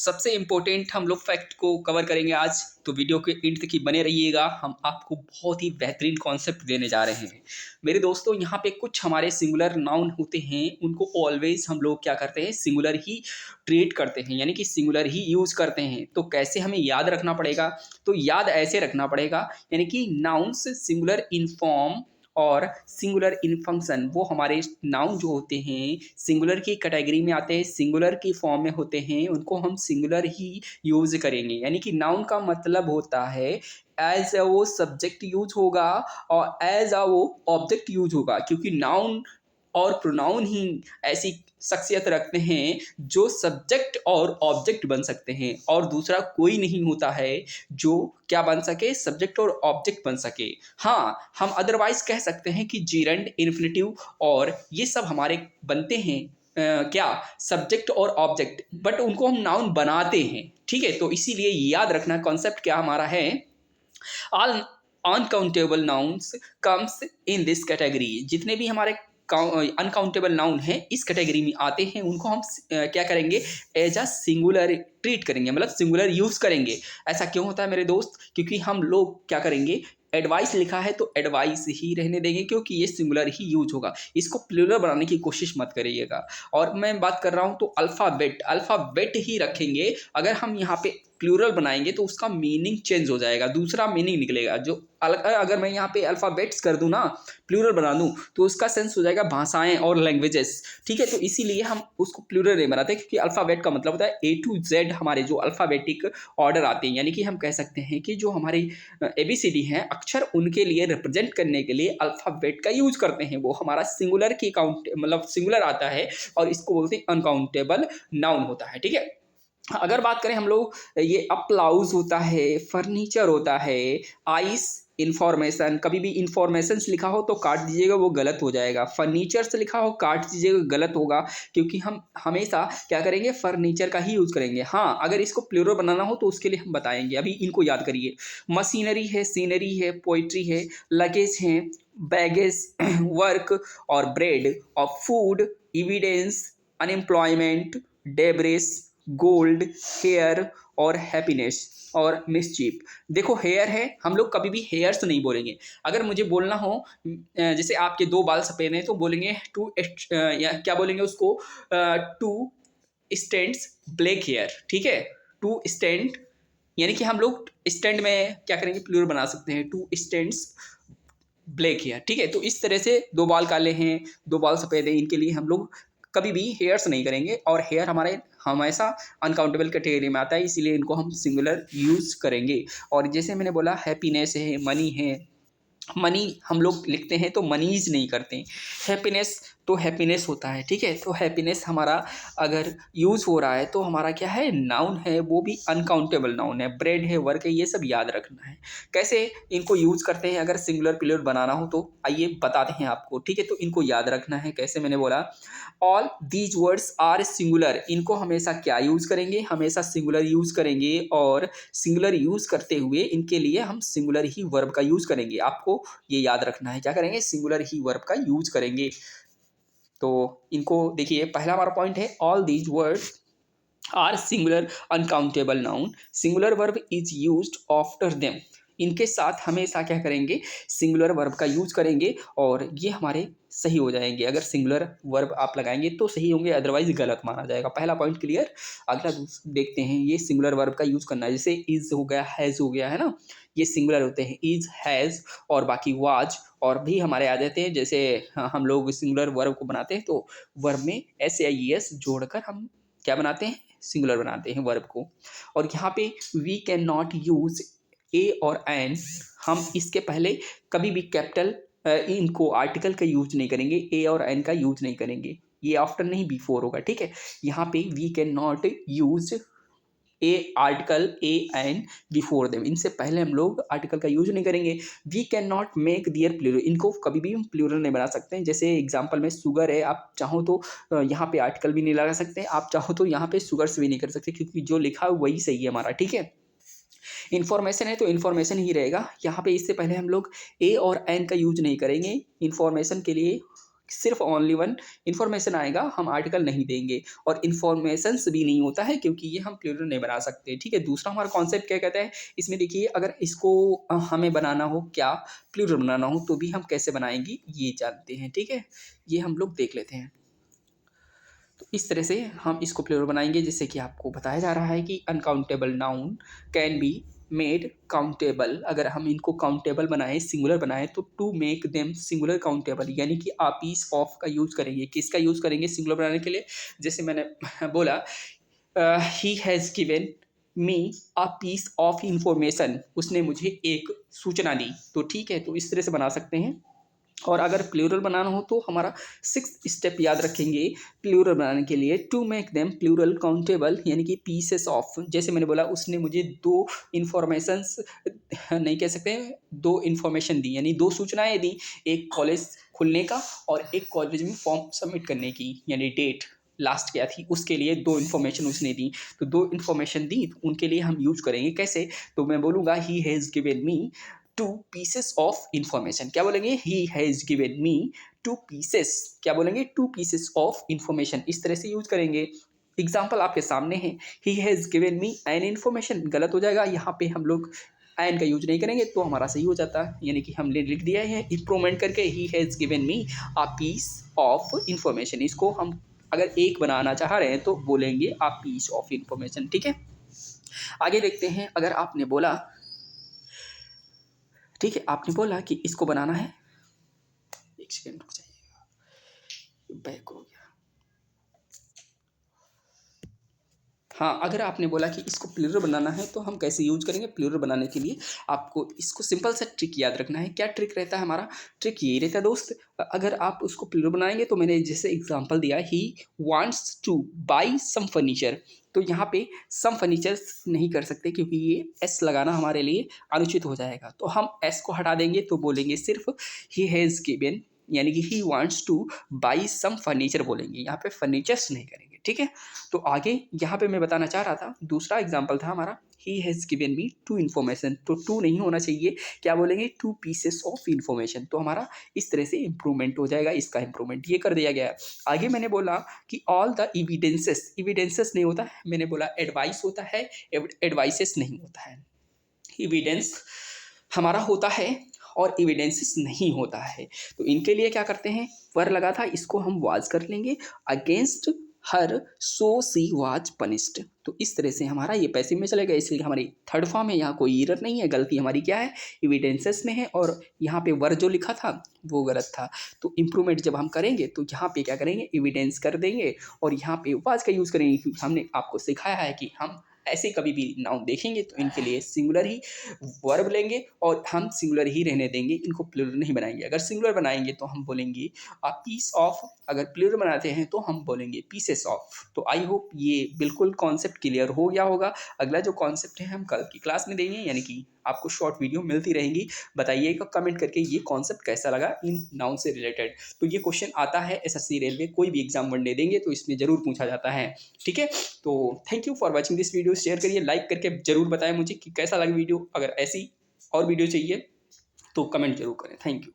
सबसे इम्पोर्टेंट हम लोग फैक्ट को कवर करेंगे आज, तो वीडियो के एंड तक ही बने रहिएगा। हम आपको बहुत ही बेहतरीन कॉन्सेप्ट देने जा रहे हैं मेरे दोस्तों। यहाँ पे कुछ हमारे सिंगुलर नाउन होते हैं, उनको ऑलवेज हम लोग क्या करते हैं, सिंगुलर ही ट्रीट करते हैं, यानी कि सिंगुलर ही यूज़ करते हैं। तो कैसे हमें याद रखना पड़ेगा, तो याद ऐसे रखना पड़ेगा, यानी कि नाउन्स सिंगुलर इन फॉर्म और सिंगुलर इन फंक्शन, वो हमारे नाउन जो होते हैं सिंगुलर की कैटेगरी में आते हैं, सिंगुलर की फॉर्म में होते हैं, उनको हम सिंगुलर ही यूज करेंगे। यानी कि नाउन का मतलब होता है एज अ वो सब्जेक्ट यूज होगा और एज अ वो ऑब्जेक्ट यूज होगा, क्योंकि नाउन और प्रोनाउन ही ऐसी शख्सियत रखते हैं जो सब्जेक्ट और ऑब्जेक्ट बन सकते हैं, और दूसरा कोई नहीं होता है जो क्या बन सके, सब्जेक्ट और ऑब्जेक्ट बन सके। हाँ, हम अदरवाइज कह सकते हैं कि जीरेंड, इन्फिनेटिव और ये सब हमारे बनते हैं क्या, सब्जेक्ट और ऑब्जेक्ट, बट उनको हम नाउन बनाते हैं। ठीक है, तो इसीलिए याद रखना कॉन्सेप्ट क्या हमारा है, all uncountable nouns comes in this category. जितने भी हमारे अनकाउंटेबल नाउन है इस कैटेगरी में आते हैं, उनको हम क्या करेंगे, एज अ सिंगुलर ट्रीट करेंगे, मतलब सिंगुलर यूज करेंगे। ऐसा क्यों होता है मेरे दोस्त, क्योंकि हम लोग क्या करेंगे, एडवाइस लिखा है तो एडवाइस ही रहने देंगे, क्योंकि ये सिंगुलर ही यूज होगा। इसको प्लूरल बनाने की कोशिश मत करिएगा। और मैं बात कर रहा हूँ तो अल्फ़ाबेट, अल्फ़ाबेट ही रखेंगे। अगर हम यहाँ पे प्लूरल बनाएंगे तो उसका मीनिंग चेंज हो जाएगा, दूसरा मीनिंग निकलेगा। जो अगर मैं यहाँ पे अल्फ़ाबेट्स कर दूँ ना, प्लूरल बना दूँ, तो उसका सेंस हो जाएगा भाषाएं और लैंग्वेजेस। ठीक है, तो इसीलिए हम उसको प्लूरल नहीं बनाते, क्योंकि अल्फ़ाबेट का मतलब होता है ए टू जेड हमारे जो अल्फ़ाबेटिक ऑर्डर आते हैं। यानी कि हम कह सकते हैं कि जो हमारी ABCD हैं अक्षर, उनके लिए रिप्रेजेंट करने के लिए अल्फ़ाबेट का यूज करते हैं। वो हमारा सिंगुलर की काउंट, मतलब सिंगुलर आता है, और इसको बोलते हैं अनकाउंटेबल नाउन होता है। ठीक है, अगर बात करें हम लोग, ये अप्लाउज होता है, फर्नीचर होता है, आइस, इंफॉर्मेशन। कभी भी इंफॉर्मेशन लिखा हो तो काट दीजिएगा, वो गलत हो जाएगा। फर्नीचर से लिखा हो काट दीजिएगा, गलत होगा, क्योंकि हम हमेशा क्या करेंगे, फर्नीचर का ही यूज करेंगे। हाँ, अगर इसको प्लूरल बनाना हो तो उसके लिए हम बताएंगे, अभी इनको याद करिए। मशीनरी है, सीनरी है, पोइट्री है, लगेज है, बैगेज, वर्क और ब्रेड और food, evidence, unemployment, debris, gold, hair और हैप्पीनेस और मिसचीफ। देखो, हेयर है, हम लोग कभी भी हेयर्स नहीं बोलेंगे। अगर मुझे बोलना हो जैसे आपके दो बाल सफेद हैं तो बोलेंगे टू, या क्या बोलेंगे उसको, टू स्टैंड्स ब्लैक हेयर। ठीक है, टू स्टैंड, यानी कि हम लोग स्टैंड में क्या करेंगे, प्लूरल बना सकते हैं, टू स्टैंड्स ब्लैक हेयर। ठीक है, तो इस तरह से दो बाल काले हैं, दो बाल सफ़ेद हैं, इनके लिए हम लोग कभी भी हेयर्स नहीं करेंगे, और हेयर हमारे हमेशा अनकाउंटेबल कैटेगरी में आता है, इसीलिए इनको हम सिंगुलर यूज़ करेंगे। और जैसे मैंने बोला, हैप्पीनेस है, मनी है, मनी हम लोग लिखते हैं तो मनीज नहीं करते। हैप्पीनेस तो हैप्पीनेस होता है। ठीक है, तो हैप्पीनेस हमारा अगर यूज़ हो रहा है तो हमारा क्या है, नाउन है, वो भी अनकाउंटेबल नाउन है। ब्रेड है, वर्क है, ये सब याद रखना है। कैसे इनको यूज़ करते हैं अगर सिंगुलर प्लूरल बनाना हो, तो आइए बताते हैं आपको। ठीक है, तो इनको याद रखना है कैसे, मैंने बोला all these words are singular. इनको हमेशा क्या यूज़ करेंगे, हमेशा सिंगुलर यूज़ करेंगे, और सिंगुलर यूज़ करते हुए इनके लिए हम सिंगुलर ही वर्ब का यूज़ करेंगे। आपको ये याद रखना है, क्या करेंगे, सिंगुलर ही वर्ब का यूज़ करेंगे। तो इनको देखिए, पहला हमारा पॉइंट है, all these words are singular uncountable noun, singular verb is used after them. इनके साथ हमेशा क्या करेंगे, सिंगुलर वर्ब का यूज करेंगे, और ये हमारे सही हो जाएंगे। अगर सिंगुलर वर्ब आप लगाएंगे तो सही होंगे, अदरवाइज गलत माना जाएगा। पहला पॉइंट क्लियर। अगला देखते हैं, ये सिंगुलर वर्ब का यूज करना है, जैसे इज हो गया, हैज हो गया, है ना, ये सिंगुलर होते हैं, इज, हैज, और बाकी वाज और भी हमारे आ जाते हैं। जैसे हम लोग सिंगुलर वर्ब को बनाते हैं तो वर्ब में SAES जोड़कर हम क्या बनाते हैं, सिंगुलर बनाते हैं वर्ब को। और यहाँ पे वी कैन नॉट यूज ए और एन, हम इसके पहले कभी भी कैपिटल इनको आर्टिकल का यूज नहीं करेंगे, ए और एन का यूज नहीं करेंगे, ये आफ्टर नहीं बिफोर होगा। ठीक है, यहाँ पे we can not use a article, a an before them, इनसे पहले हम लोग आर्टिकल का यूज नहीं करेंगे। We can not make their plural, इनको कभी भी हम प्लूरल नहीं बना सकते हैं। जैसे एग्जांपल में शुगर है, आप चाहो तो यहाँ पे आर्टिकल भी नहीं लगा सकते, आप चाहो तो यहाँ पे शुगर्स भी नहीं कर सकते, क्योंकि जो लिखा है वही सही है हमारा। ठीक है, इन्फॉर्मेशन है तो इन्फॉर्मेशन ही रहेगा। यहाँ पे इससे पहले हम लोग ए और एन का यूज नहीं करेंगे। इन्फॉर्मेशन के लिए सिर्फ ओनली वन इन्फॉर्मेशन आएगा, हम आर्टिकल नहीं देंगे। और इन्फॉर्मेशंस भी नहीं होता है क्योंकि ये हम प्लूरल नहीं बना सकते। ठीक है, दूसरा हमारा कॉन्सेप्ट क्या कहता है इसमें, देखिए अगर इसको हमें बनाना हो क्या प्लूरल बनाना हो तो भी हम कैसे बनाएंगे ये जानते हैं। ठीक है, ये हम लोग देख लेते हैं। तो इस तरह से हम इसको प्लूरल बनाएंगे, जैसे कि आपको बताया जा रहा है कि uncountable noun can be made countable. अगर हम इनको काउंटेबल बनाए, सिंगुलर बनाए, तो to make them singular countable, यानी कि आ पीस ऑफ का यूज़ करेंगे। किसका यूज़ करेंगे सिंगुलर बनाने के लिए? जैसे मैंने बोला he has given me a piece of information, उसने मुझे एक सूचना दी। तो ठीक है, तो इस तरह से बना सकते हैं। और अगर प्लूरल बनाना हो तो हमारा 6th स्टेप याद रखेंगे प्लूरल बनाने के लिए, to make them plural countable, यानी कि पीसेस ऑफ। जैसे मैंने बोला उसने मुझे 2 इन्फॉर्मेशंस नहीं कह सकते, 2 इन्फॉर्मेशन दी, यानी 2 सूचनाएं दी, एक कॉलेज खुलने का और एक कॉलेज में फॉर्म सबमिट करने की, यानी डेट लास्ट क्या थी उसके लिए 2 इन्फॉर्मेशन उसने दी। तो 2 इन्फॉर्मेशन दी, तो उनके लिए हम यूज करेंगे कैसे? तो मैं बोलूँगा ही has given me 2 pieces of information. क्या बोलेंगे? ही हैज़ गिवन मी 2 पीसेस, क्या बोलेंगे? 2 पीसेस ऑफ इंफॉर्मेशन। इस तरह से यूज करेंगे। एग्जाम्पल आपके सामने है, ही has given me an information, गलत हो जाएगा, यहाँ पे हम लोग एन का यूज नहीं करेंगे तो हमारा सही हो जाता है, यानी कि हमने लिख दिया है इम्प्रूवमेंट करके, he has given me a piece of information. इसको हम अगर एक बनाना चाह रहे हैं तो बोलेंगे अ पीस ऑफ इंफॉर्मेशन। ठीक है, आगे देखते हैं। अगर आपने बोला, ठीक है, आपने बोला कि इसको बनाना है, एक सेकेंड रुक जाइएगा, बैक हो गया। हाँ, अगर आपने बोला कि इसको प्लूरल बनाना है तो हम कैसे यूज करेंगे? प्लूरल बनाने के लिए आपको इसको सिंपल सा ट्रिक याद रखना है। क्या ट्रिक रहता है हमारा? ट्रिक यही रहता है दोस्त, अगर आप उसको प्लूरल बनाएंगे तो मैंने जैसे एग्जांपल दिया, he wants to buy some furniture, तो यहाँ पे सम फर्नीचर्स नहीं कर सकते क्योंकि ये एस लगाना हमारे लिए अनुचित हो जाएगा। तो हम एस को हटा देंगे तो बोलेंगे सिर्फ ही हैज़ गिवन, यानी कि he wants to buy some furniture बोलेंगे, यहाँ पे फर्नीचर्स नहीं करेंगे। ठीक है, तो आगे यहाँ पे मैं बताना चाह रहा था, दूसरा एग्जाम्पल था हमारा, ही हैज़ गिवन मी 2 इन्फॉर्मेशन, तो 2 नहीं होना चाहिए, क्या बोलेंगे? 2 पीसेस ऑफ इन्फॉर्मेशन। तो हमारा इस तरह से इंप्रूवमेंट हो जाएगा, इसका इंप्रूवमेंट ये कर दिया गया है। आगे मैंने बोला कि ऑल द इविडेंसेस, इविडेंसेस नहीं होता है, मैंने बोला एडवाइस होता है, एडवाइसेस नहीं होता है। एविडेंस हमारा होता है और एविडेंसेस नहीं होता है। तो इनके लिए क्या करते हैं, वर लगा था, इसको हम वाज कर लेंगे, against her so she was punished. तो इस तरह से हमारा ये पैसिव में चलेगा, इसलिए हमारी थर्ड फॉर्म है, यहाँ कोई एरर नहीं है। गलती हमारी क्या है? एविडेंसेस में है, और यहाँ पे वर जो लिखा था वो गलत था। तो इम्प्रूवमेंट जब हम करेंगे तो यहाँ पे क्या करेंगे? एविडेंस कर देंगे और यहाँ पे वाज का यूज़ करेंगे, क्योंकि हमने आपको सिखाया है कि हम ऐसे कभी भी नाउन देखेंगे तो इनके लिए सिंगुलर ही वर्ब लेंगे और हम सिंगुलर ही रहने देंगे, इनको प्लूरल नहीं बनाएंगे। अगर सिंगुलर बनाएंगे तो हम बोलेंगे अ पीस ऑफ, अगर प्लूरल बनाते हैं तो हम बोलेंगे पीसेस ऑफ। तो आई होप ये बिल्कुल कॉन्सेप्ट क्लियर हो गया होगा। अगला जो कॉन्सेप्ट है हम कल की क्लास में देंगे, यानी कि आपको शॉर्ट वीडियो मिलती रहेंगी। बताइएगा कमेंट करके ये कॉन्सेप्ट कैसा लगा इन नाउन से रिलेटेड। तो ये क्वेश्चन आता है एसएससी रेलवे, कोई भी एग्जाम वनडे देंगे तो इसमें जरूर पूछा जाता है। ठीक है, तो thank you for watching this video. Share करिए, लाइक करके जरूर बताएं मुझे कि कैसा लगा वीडियो। अगर ऐसी और वीडियो चाहिए तो कमेंट जरूर करें। Thank you.